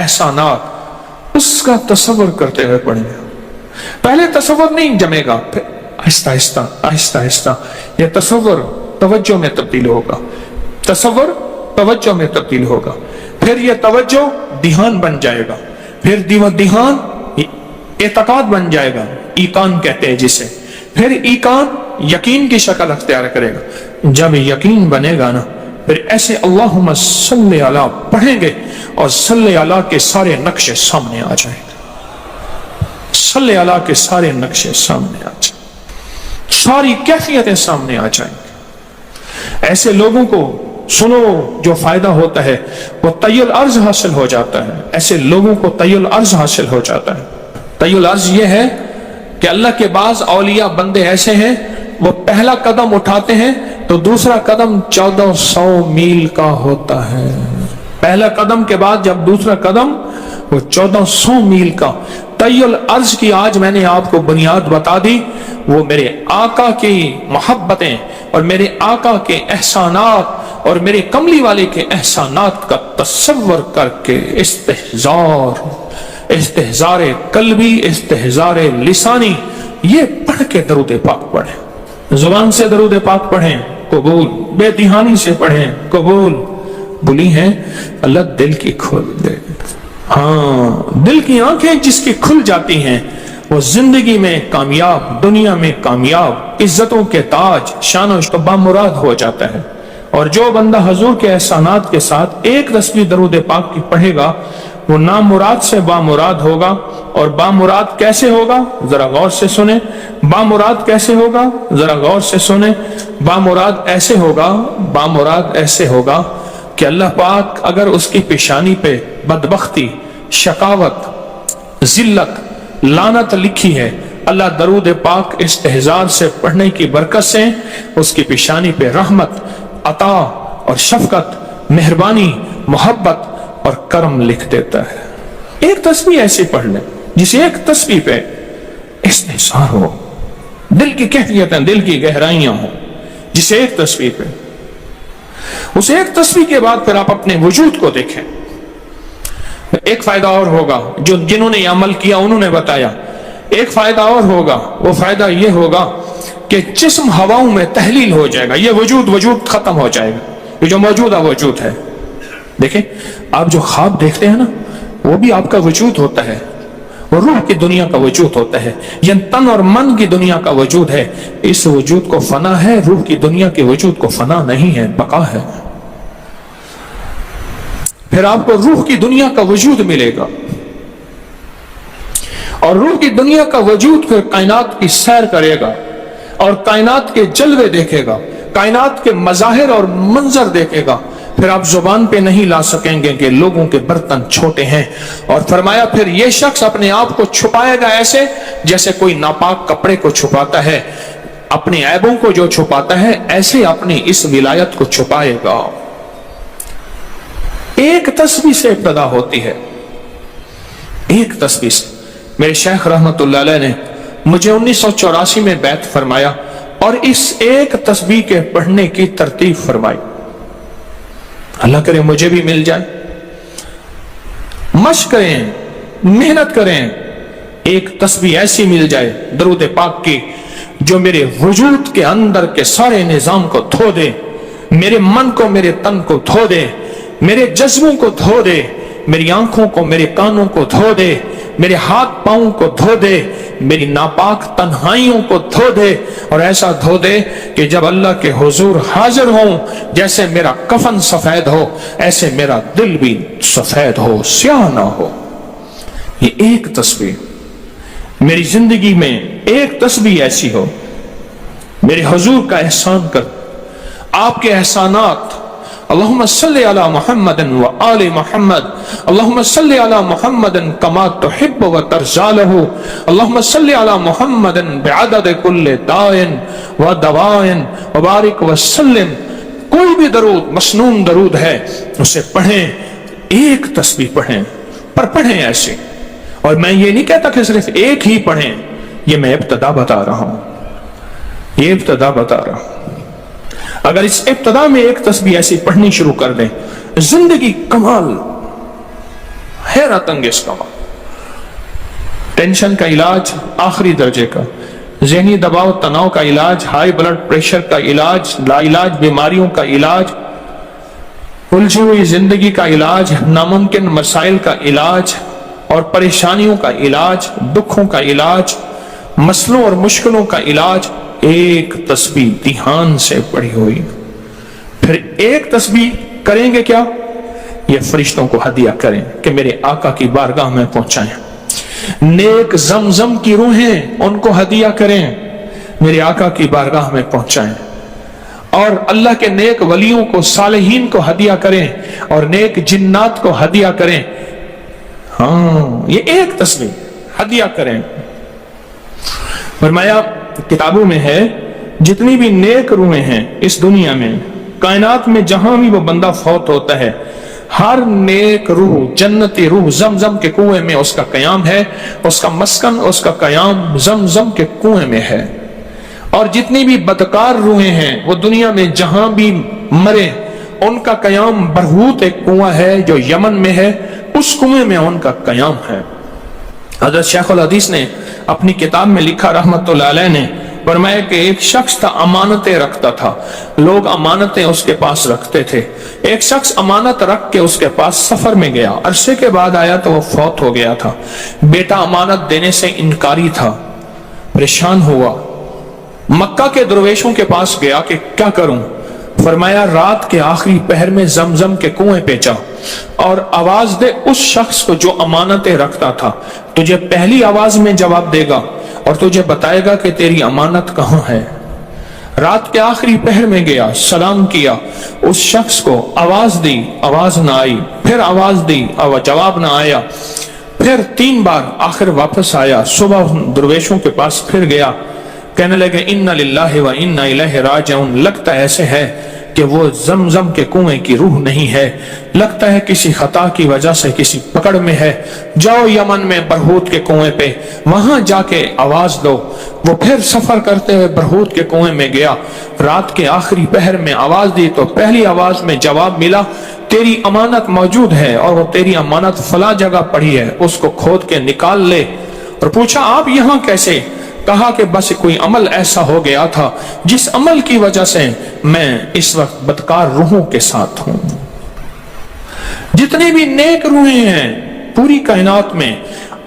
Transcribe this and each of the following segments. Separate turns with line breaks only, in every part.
احسانات، اس کا تصور کرتے ہوئے پڑھیں گے۔ پہلے تصور نہیں جمے گا، پھر آہستہ آہستہ آہستہ آہستہ یہ تصور توجہ میں تبدیل ہوگا، تصور توجہ میں تبدیل ہوگا، پھر یہ توجہ دھیان بن جائے گا، پھر دھیان اعتقاد بن جائے گا، ایقان کہتے ہیں جسے، پھر ایقان یقین کی شکل اختیار کرے گا۔ جب یقین بنے گا نا، پھر ایسے اللہم صلی علی پڑھیں گے اور صلی علی کے سارے نقشے سامنے آ جائیں گے، صلی علی کے سارے نقشے سامنے آ جائیں گے، ساری کیفیتیں سامنے آ جائیں گے۔ ایسے لوگوں کو سنو جو فائدہ ہوتا ہے وہ طی الارض حاصل ہو جاتا ہے، ایسے لوگوں کو طی الارض حاصل ہو جاتا ہے۔ طی الارض یہ ہے کہ اللہ کے بعض اولیاء بندے ایسے ہیں، وہ پہلا قدم اٹھاتے ہیں تو دوسرا قدم 1400 میل کا ہوتا ہے، پہلا قدم کے بعد جب دوسرا قدم وہ 1400 میل کا۔ طی الارض کی آج میں نے آپ کو بنیاد بتا دی، وہ میرے آقا کی محبتیں اور میرے آقا کے احسانات اور میرے کملی والے کے احسانات کا تصور کر کے استحضار قلبی، استحضار لسانی، یہ پڑھ کے درود پاک پڑھیں، زبان سے درود پاک پڑھیں، قبول، بے دہانی سے پڑھیں، قبول۔ بولی ہیں اللہ دل کی کھول دے، ہاں دل کی آنکھیں جس کی کھل جاتی ہیں وہ زندگی میں کامیاب، دنیا میں کامیاب، عزتوں کے تاج، شان و شوکت بامراد ہو جاتا ہے۔ اور جو بندہ حضور کے احسانات کے ساتھ ایک تسبیح درود پاک کی پڑھے گا وہ نامراد سے بامراد ہوگا۔ اور بامراد کیسے ہوگا ذرا غور سے سنیں، بامراد کیسے ہوگا ذرا غور سے سنیں۔ بامراد ایسے ہوگا، بامراد ایسے ہوگا کہ اللہ پاک اگر اس کی پیشانی پہ بدبختی، شقاوت، ذلت، لعنت لکھی ہے، اللہ درود پاک استحضار سے پڑھنے کی برکت سے اس کی پیشانی پہ رحمت، عطا اور شفقت، مہربانی، محبت اور کرم لکھ دیتا ہے۔ ایک تسبیح ایسی پڑھ لیں جس ایک تسبیح پہ استحضار ہو، دل کی کیفیتیں، دل کی گہرائیاں ہوں، جسے ایک تسبیح پہ، اس ایک تسبیح کے بعد پھر آپ اپنے وجود کو دیکھیں۔ ایک فائدہ اور ہوگا، جو جنہوں نے یہ عمل کیا انہوں نے بتایا، ایک فائدہ اور ہوگا، وہ فائدہ یہ ہوگا کہ جسم ہواؤں میں تحلیل ہو جائے گا، یہ وجود ختم ہو جائے گا، یہ جو موجودہ وجود ہے۔ دیکھیں آپ جو خواب دیکھتے ہیں نا وہ بھی آپ کا وجود ہوتا ہے، وہ روح کی دنیا کا وجود ہوتا ہے، یہ تن اور من کی دنیا کا وجود ہے۔ اس وجود کو فنا ہے، روح کی دنیا کے وجود کو فنا نہیں ہے، بقا ہے۔ پھر آپ کو روح کی دنیا کا وجود ملے گا، اور روح کی دنیا کا وجود پھر کائنات کی سیر کرے گا اور کائنات کے جلوے دیکھے گا، کائنات کے مظاہر اور منظر دیکھے گا۔ پھر آپ زبان پہ نہیں لا سکیں گے کہ لوگوں کے برتن چھوٹے ہیں، اور فرمایا پھر یہ شخص اپنے آپ کو چھپائے گا ایسے جیسے کوئی ناپاک کپڑے کو چھپاتا ہے، اپنے عیبوں کو جو چھپاتا ہے ایسے اپنی اس ولایت کو چھپائے گا۔ ایک تسبیح سے ابتدا ہوتی ہے، ایک تسبیح سے۔ میرے شیخ رحمت اللہ علیہ نے مجھے 1984 میں بیعت فرمایا اور اس ایک تسبیح کے پڑھنے کی ترتیب فرمائی۔ اللہ کرے مجھے بھی مل جائے، مشق کریں، محنت کریں، ایک تسبیح ایسی مل جائے درود پاک کی جو میرے وجود کے اندر کے سارے نظام کو دھو دے، میرے من کو، میرے تن کو دھو دے، میرے جذبوں کو دھو دے، میری آنکھوں کو، میرے کانوں کو دھو دے، میرے ہاتھ پاؤں کو دھو دے، میری ناپاک تنہائیوں کو دھو دے، اور ایسا دھو دے کہ جب اللہ کے حضور حاضر ہوں جیسے میرا کفن سفید ہو ایسے میرا دل بھی سفید ہو، سیاہ نہ ہو۔ یہ ایک تسبیح میری زندگی میں، ایک تسبیح ایسی ہو، میرے حضور کا احسان کر، آپ کے احسانات۔ اللہم صلی علی محمد و آل محمد، اللہم صلی علی محمد کما تحب و ترضی لہ، اللہم صلی علی محمد بعدد کل دائن و دوائن وبارک وسلم۔ کوئی بھی درود، مسنون درود ہے، اسے پڑھیں، ایک تسبیح پڑھیں، پر پڑھیں ایسے۔ اور میں یہ نہیں کہتا کہ صرف ایک ہی پڑھیں، یہ میں ابتدا بتا رہا ہوں، یہ ابتدا بتا رہا ہوں۔ اگر اس ابتدا میں ایک تسبیح ایسی پڑھنی شروع کر دیں، زندگی کمال حیرت انگیز کام. ٹینشن کا علاج آخری درجے کا، ذہنی دباؤ تناؤ کا علاج، ہائی بلڈ پریشر کا علاج، لا علاج بیماریوں کا علاج، الجھی ہوئی زندگی کا علاج، ناممکن مسائل کا علاج اور پریشانیوں کا علاج، دکھوں کا علاج، مسئلوں اور مشکلوں کا علاج ایک تسبیح دھیان سے پڑھی ہوئی. پھر ایک تسبیح کریں گے کیا؟ یہ فرشتوں کو ہدیہ کریں کہ میرے آقا کی بارگاہ میں پہنچائیں. نیک زمزم کی روحیں ان کو ہدیہ کریں، میرے آقا کی بارگاہ میں پہنچائیں. اور اللہ کے نیک ولیوں کو، صالحین کو ہدیہ کریں اور نیک جنات کو ہدیہ کریں. ہاں، یہ ایک تسبیح ہدیہ کریں. فرمایا کتابوں میں ہے جتنی بھی نیک روحیں ہیں اس دنیا میں، کائنات میں جہاں بھی وہ بندہ فوت ہوتا ہے، ہر نیک روح، جنتی روح زمزم کے کنویں میں اس کا قیام ہے، اس کا مسکن، اس کا قیام زمزم کے کنویں میں ہے. اور جتنی بھی بدکار روحیں ہیں وہ دنیا میں جہاں بھی مرے، ان کا قیام برہوت ایک کنواں ہے جو یمن میں ہے، اس کنویں میں ان کا قیام ہے. حضرت شیخ الحدیث نے اپنی کتاب میں لکھا رحمت اللہ علیہ نے، فرمایا کہ ایک شخص تھا امانتیں رکھتا تھا، لوگ امانتیں اس کے پاس رکھتے تھے. ایک شخص امانت رکھ کے اس کے پاس سفر میں گیا، عرصے کے بعد آیا تو وہ فوت ہو گیا تھا. بیٹا امانت دینے سے انکاری تھا، پریشان ہوا، مکہ کے درویشوں کے پاس گیا کہ کیا کروں. فرمایا رات کے آخری پہر میں زمزم کے کنویں پہ جا اور آواز دے اس شخص کو جو امانتیں رکھتا تھا، تجھے پہلی آواز میں جواب دے گا اور تجھے بتائے گا کہ تیری امانت کہاں ہے. رات کے آخری پہر میں گیا، سلام کیا، اس شخص کو آواز دی، آواز نہ آئی، پھر آواز دی، جواب نہ آیا، پھر 3 بار، آخر واپس آیا. صبح درویشوں کے پاس پھر گیا، کہنے لگے اِنَّ لِلَّهِ وَإِنَّ إِلَيْهِ رَاجِعُونَ. لگتا ایسے ہے کہ وہ زمزم کے کنویں کی روح نہیں ہے، لگتا ہے کسی خطا کی وجہ سے کسی پکڑ میں ہے. جاؤ یمن میں برہوت کے کنویں پہ، وہاں جا کے آواز دو. وہ پھر سفر کرتے ہوئے برہوت کے کنویں میں گیا، رات کے آخری پہر میں آواز دی تو پہلی آواز میں جواب ملا، تیری امانت موجود ہے اور وہ تیری امانت فلاں جگہ پڑی ہے، اس کو کھود کے نکال لے. اور پوچھا آپ یہاں کیسے؟ کہا کہ بس کوئی عمل ایسا ہو گیا تھا جس عمل کی وجہ سے میں اس وقت بدکار روحوں کے ساتھ ہوں. جتنی بھی نیک روحیں ہیں پوری کائنات میں،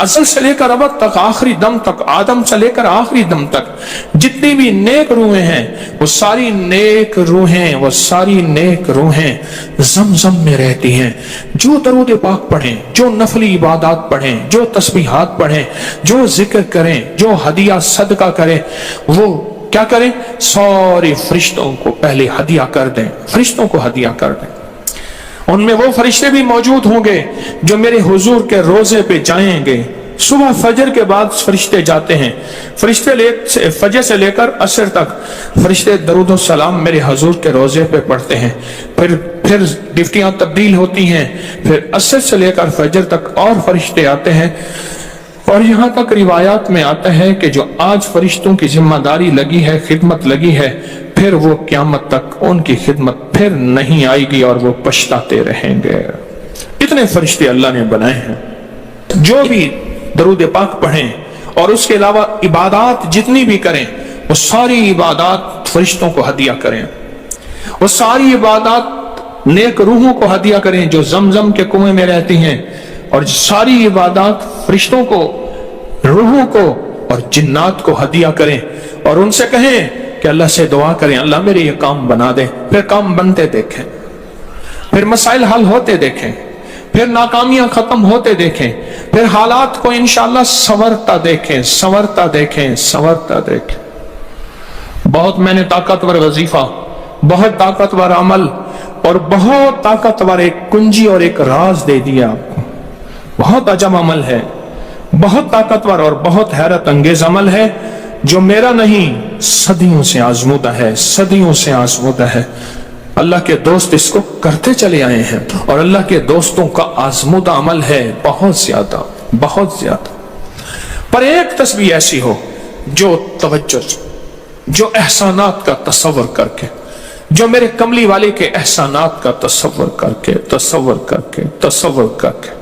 ازل سے لے کر ابد تک، آخری دم تک، آدم سے لے کر آخری دم تک، جتنی بھی نیک روحیں ہیں وہ ساری نیک روحیں، وہ ساری نیک روحیں زمزم میں رہتی ہیں. جو درود پاک پڑھیں، جو نفلی عبادات پڑھیں، جو تسبیحات پڑھیں، جو ذکر کریں، جو ہدیہ صدقہ کریں، وہ کیا کریں؟ سارے فرشتوں کو پہلے ہدیہ کر دیں، فرشتوں کو ہدیہ کر دیں. ان میں وہ فرشتے بھی موجود ہوں گے جو میرے حضور کے روزے پہ جائیں گے. صبح فجر کے بعد فرشتے جاتے ہیں، فرشتے فجر سے لے کر عصر تک فرشتے درود و سلام میرے حضور کے روزے پہ پڑھتے ہیں. پھر ڈیوٹیاں تبدیل ہوتی ہیں، پھر عصر سے لے کر فجر تک اور فرشتے آتے ہیں. اور یہاں تک روایات میں آتا ہے کہ جو آج فرشتوں کی ذمہ داری لگی ہے، خدمت لگی ہے، پھر وہ قیامت تک ان کی خدمت پھر نہیں آئے گی اور وہ پچھتاتے رہیں گے. اتنے فرشتے اللہ نے بنائے ہیں. جو بھی درود پاک پڑھیں اور اس کے علاوہ عبادات جتنی بھی کریں، وہ ساری عبادات فرشتوں کو ہدیہ کریں. وہ ساری عبادات نیک روحوں کو ہدیہ کریں جو زمزم کے کنویں میں رہتی ہیں، اور ساری عبادات فرشتوں کو، روحوں کو اور جنات کو ہدیہ کریں. اور ان سے کہیں کہ اللہ سے دعا کریں اللہ میرے یہ کام بنا دے. پھر کام بنتے دیکھیں، پھر مسائل حل ہوتے دیکھیں، پھر ناکامیاں ختم ہوتے دیکھیں، پھر حالات کو انشاءاللہ سنورتا دیکھیں، سنورتا دیکھیں، سنورتا دیکھیں. بہت میں نے طاقتور وظیفہ، بہت طاقتور عمل اور بہت طاقتور ایک کنجی اور ایک راز دے دیا آپ کو. بہت عجب عمل ہے، بہت طاقتور اور بہت حیرت انگیز عمل ہے جو میرا نہیں، صدیوں سے آزمودہ ہے، صدیوں سے آزمودہ ہے. اللہ کے دوست اس کو کرتے چلے آئے ہیں اور اللہ کے دوستوں کا آزمودہ عمل ہے بہت زیادہ، بہت زیادہ. پر ایک تسبیح ایسی ہو جو توجہ، جو احسانات کا تصور کر کے، جو میرے کملی والے کے احسانات کا تصور کر کے، تصور کر کے، تصور کر کے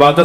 12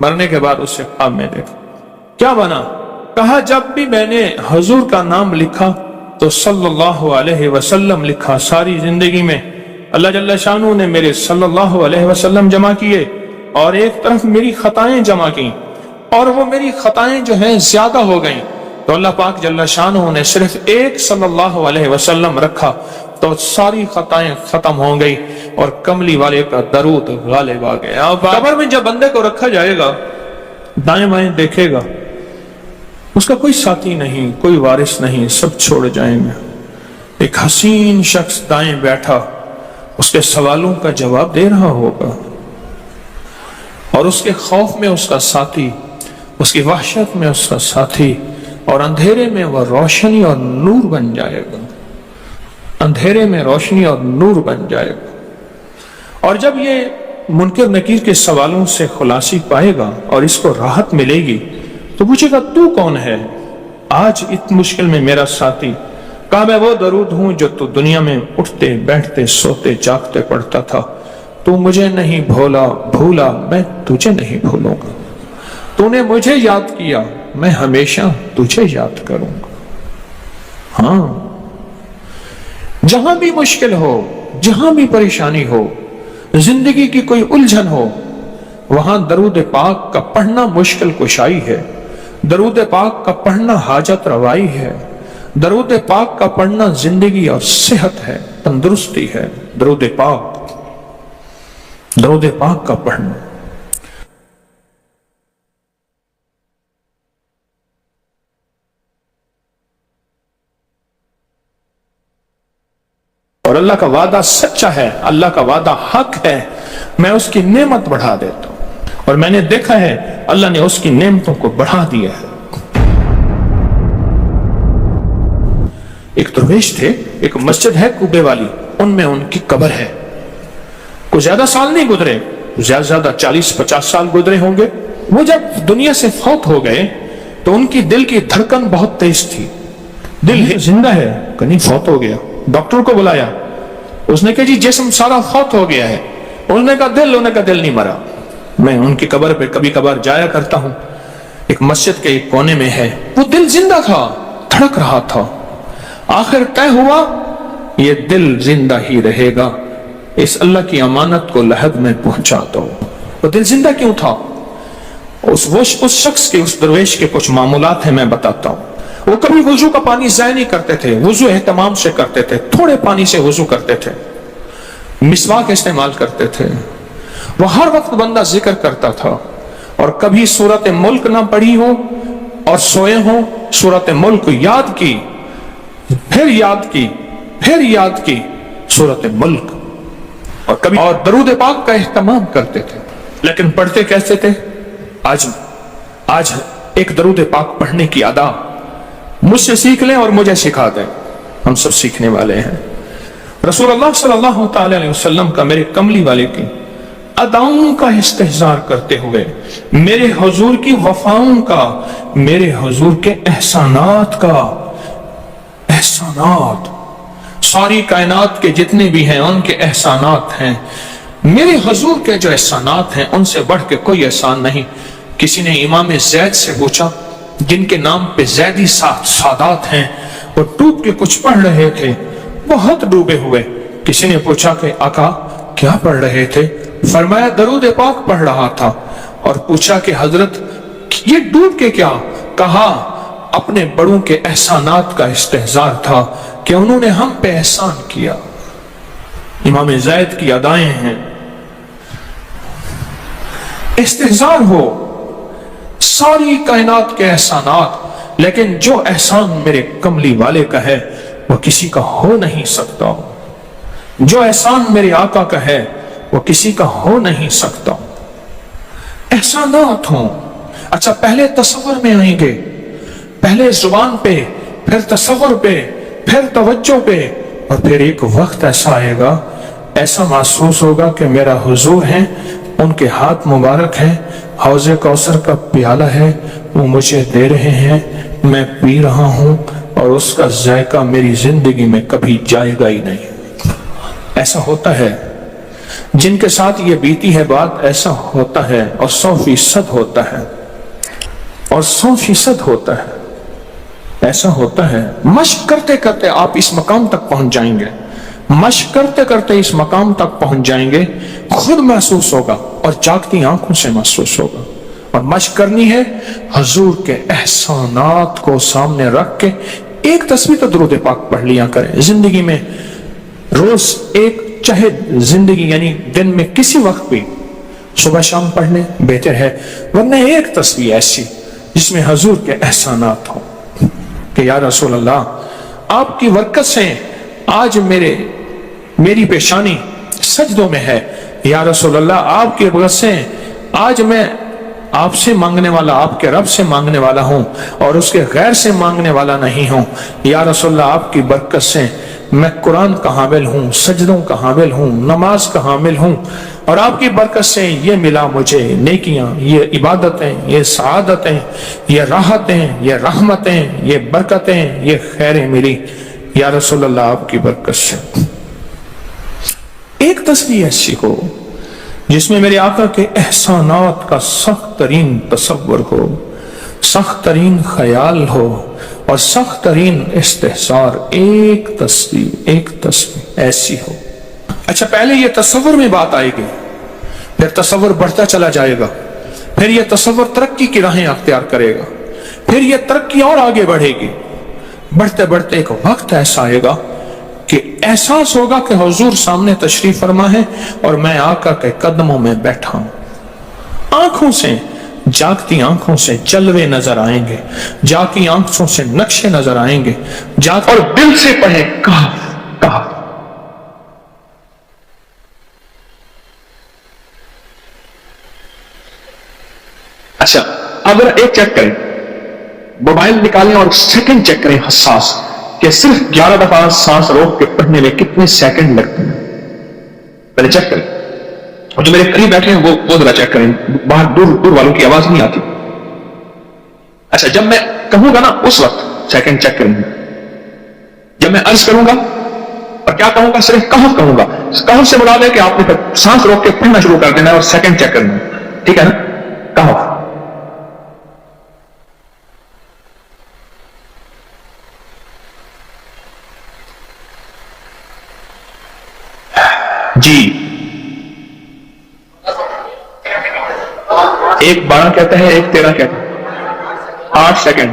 مرنے کے بعد اسے خواب میں دیکھا. کیا بنا؟ کہا جب بھی میں نے حضور کا نام لکھا تو صلی اللہ علیہ وسلم لکھا. ساری زندگی میں اللہ جل شانہ نے میرے صلی اللہ علیہ وسلم جمع کیے اور ایک طرف میری خطائیں جمع کی، اور وہ میری خطائیں جو ہیں زیادہ ہو گئیں تو اللہ پاک جل شانہ نے صرف ایک صلی اللہ علیہ وسلم رکھا تو ساری خطائیں ختم ہو گئی اور کملی والے کا درود غالب آ گیا. قبر میں جب بندے کو رکھا جائے گا دائیں بائیں دیکھے گا، اس کا کوئی ساتھی نہیں، کوئی وارث نہیں، سب چھوڑ جائیں گے. ایک حسین شخص دائیں بیٹھا اس کے سوالوں کا جواب دے رہا ہوگا، اور اس کے خوف میں اس کا ساتھی، اس کی وحشت میں اس کا ساتھی، اور اندھیرے میں وہ روشنی اور نور بن جائے گا. اندھیرے میں روشنی اور نور بن جائے گا. اور جب یہ منکر نکیر کے سوالوں سے خلاصی پائے گا اور اس کو راحت ملے گی تو پوچھے گا تو کون ہے آج اتنی مشکل میں میرا ساتھی؟ کہا میں وہ درود ہوں جو تو دنیا میں اٹھتے بیٹھتے سوتے جاگتے پڑھتا تھا. تو مجھے نہیں بھولا میں تجھے نہیں بھولوں گا. تو نے مجھے یاد کیا میں ہمیشہ تجھے یاد کروں گا. ہاں، جہاں بھی مشکل ہو، جہاں بھی پریشانی ہو، زندگی کی کوئی الجھن ہو، وہاں درود پاک کا پڑھنا مشکل کشائی ہے. درود پاک کا پڑھنا حاجت روائی ہے. درود پاک کا پڑھنا زندگی اور صحت ہے، تندرستی ہے. درود پاک کا پڑھنا. اور اللہ کا وعدہ سچا ہے، اللہ کا وعدہ حق ہے. میں اس کی نعمت بڑھا دیتا ہوں، اور میں نے دیکھا ہے اللہ نے اس کی نعمتوں کو بڑھا دیا ہے. ایک درویش تھے، ایک مسجد ہے کوبے والی، ان میں ان کی قبر ہے. کوئی زیادہ سال نہیں گزرے، زیادہ 40-50 سال گزرے ہوں گے. وہ جب دنیا سے فوت ہو گئے تو ان کی دل کی دھڑکن بہت تیز تھی. دل زندہ ہے کہ نہیں فوت ہو گیا؟ ڈاکٹر کو بلایا، اس نے کہا جی جسم سارا فوت ہو گیا ہے. انہوں نے کہا دل نہیں مرا. میں ان کی قبر پہ کبھی کبھار جایا کرتا ہوں، ایک مسجد کے ایک کونے میں ہے. وہ دل زندہ تھا، دھڑک رہا تھا. آخر طے ہوا یہ دل زندہ ہی رہے گا، اس اللہ کی امانت کو لحد میں پہنچا دو. وہ دل زندہ کیوں تھا؟ اس شخص کے، اس درویش کے کچھ معمولات ہیں، میں بتاتا ہوں. وہ کبھی وضو کا پانی ضائع نہیں کرتے تھے، وضو اہتمام سے کرتے تھے، تھوڑے پانی سے وضو کرتے تھے، مسواک استعمال کرتے تھے. وہ ہر وقت بندہ ذکر کرتا تھا، اور کبھی سورۃ ملک نہ پڑھی ہو اور سوئے ہوں، سورۃ ملک یاد کی، پھر یاد کی سورۃ ملک. اور کبھی اور درود پاک کا اہتمام کرتے تھے. لیکن پڑھتے کیسے تھے؟ آج ایک درود پاک پڑھنے کی ادا مجھ سے سیکھ لیں اور مجھے سکھا دیں، ہم سب سیکھنے والے ہیں. رسول اللہ صلی اللہ تعالی علیہ وسلم کا، میرے کملی والے کی اداؤں کا استحضار کرتے ہوئے، میرے حضور کی وفاؤں کا، میرے حضور کے احسانات کا، احسانات ساری کائنات کے جتنے بھی ہیں ان کے احسانات ہیں. میرے حضور کے جو احسانات ہیں ان سے بڑھ کے کوئی احسان نہیں. کسی نے امام زید سے پوچھا، جن کے نام پہ زیدی سادات ہیں، وہ ڈوب کے کچھ پڑھ رہے تھے، بہت ڈوبے ہوئے. کسی نے پوچھا کہ آقا کیا پڑھ رہے تھے؟ فرمایا درود پاک پڑھ رہا تھا. اور پوچھا کہ حضرت یہ ڈوب کے کیا؟ کہا اپنے بڑوں کے احسانات کا استحضار تھا کہ انہوں نے ہم پہ احسان کیا. امام زید کی ادائیں ہیں، استحضار ہو ساری کائنات کے احسانات، لیکن جو احسان میرے کملی والے کا ہے وہ کسی کا ہو نہیں سکتا. جو احسان میرے آقا کا ہے وہ کسی کا ہو نہیں سکتا. احسانات ہوں. اچھا پہلے تصور میں آئیں گے، پہلے زبان پہ، پھر تصور پہ، پھر توجہ پہ، اور پھر ایک وقت ایسا آئے گا، ایسا محسوس ہوگا کہ میرا حضور ہے، ان کے ہاتھ مبارک ہیں، حوض کوثر کا پیالہ ہے، وہ مجھے دے رہے ہیں، میں پی رہا ہوں، اور اس کا ذائقہ میری زندگی میں کبھی جائے گا ہی نہیں. ایسا ہوتا ہے. جن کے ساتھ یہ بیتی ہے بات ایسا ہوتا ہے اور 100% ہوتا ہے، اور 100% ہوتا ہے، ایسا ہوتا ہے۔ مشق کرتے کرتے آپ اس مقام تک پہنچ جائیں گے، مشق کرتے کرتے اس مقام تک پہنچ جائیں گے، خود محسوس ہوگا اور جاگتی آنکھوں سے محسوس ہوگا۔ اور مشق کرنی ہے حضور کے احسانات کو سامنے رکھ کے۔ ایک تصویر تو درود پاک پڑھ لیا کریں زندگی میں، روز ایک چہد زندگی، یعنی دن میں کسی وقت بھی صبح شام پڑھ لیں بہتر ہے، ورنہ ایک تصویر ایسی جس میں حضور کے احسانات ہوں کہ یا رسول اللہ آپ کی برکت سے آج میری پیشانی سجدوں میں ہے، یا رسول اللہ آپ کی برکت سے آج میں آپ سے مانگنے والا، آپ کے رب سے مانگنے والا ہوں اور اس کے غیر سے مانگنے والا نہیں ہوں، یا رسول اللہ آپ کی برکت سے میں قرآن کا حامل ہوں، سجدوں کا حامل ہوں، نماز کا حامل ہوں، اور آپ کی برکت سے یہ ملا مجھے نیکیاں، یہ عبادتیں، یہ سعادتیں، یہ راحتیں، یہ رحمتیں، یہ برکتیں، یہ خیریں ملی، یا رسول اللہ آپ کی برکت سے۔ ایک تصویر ایسی ہو جس میں میرے آقا کے احسانات کا سخت ترین تصور ہو، سخت ترین خیال ہو اور سخت ترین استحضار، ایک تصویر ایسی ہو۔ اچھا، پہلے یہ تصور میں بات آئے گی، پھر تصور بڑھتا چلا جائے گا، پھر یہ تصور ترقی کی راہیں اختیار کرے گا، پھر یہ ترقی اور آگے بڑھے گی، بڑھتے بڑھتے ایک وقت ایسا آئے گا کہ احساس ہوگا کہ حضور سامنے تشریف فرما ہے اور میں آقا کے قدموں میں بیٹھا ہوں۔ آنکھوں سے، جاگتی آنکھوں سے جلوے نظر آئیں گے، جاگتی آنکھوں سے نقشے نظر آئیں گے، اور دل سے پڑھیں کہف کہف۔ اچھا، اگر ایک چیک کریں، موبائل نکالیں اور سیکنڈ چیک کریں حساس کہ صرف 11 دفعہ سانس روک کے پڑھنے میں کتنے سیکنڈ لگتے ہیں، پہلے چیک کریں۔ اور جو میرے قریب بیٹھے ہیں وہ ذرا چیک کریں، باہر دور والوں کی آواز نہیں آتی۔ اچھا، جب میں کہوں گا نا اس وقت سیکنڈ چیک کریں گے، جب میں عرض کروں گا اور کیا کہوں گا، صرف کہف کہوں گا، کہف سے مراد ہے کہ آپ نے سانس روک کے پڑھنا شروع کر دینا ہے اور سیکنڈ چیک کرنا ہے، ٹھیک ہے نا؟ کہف۔ جی، ایک 12 کہتا ہے، ایک 13 کہتا ہے، 8 سیکنڈ،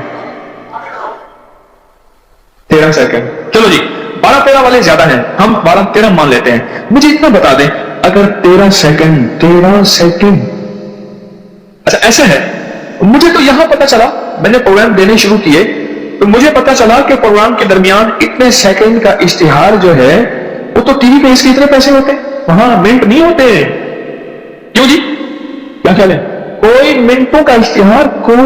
13 سیکنڈ۔ چلو جی، 12-13 والے زیادہ ہیں، ہم 12-13 مان لیتے ہیں۔ مجھے اتنا بتا دیں، اگر 13 سیکنڈ، اچھا ایسا ہے، مجھے تو یہاں پتا چلا، میں نے پروگرام دینے شروع کیے تو مجھے پتا چلا کہ پروگرام کے درمیان اتنے سیکنڈ کا اشتہار جو ہے وہ تو ٹی وی پہ اس کے اتنے پیسے ہوتے، وہاں منٹ نہیں ہوتے۔ کیوں جی، کیا خیال ہے؟ کوئی منٹوں کا اشتہار کوئی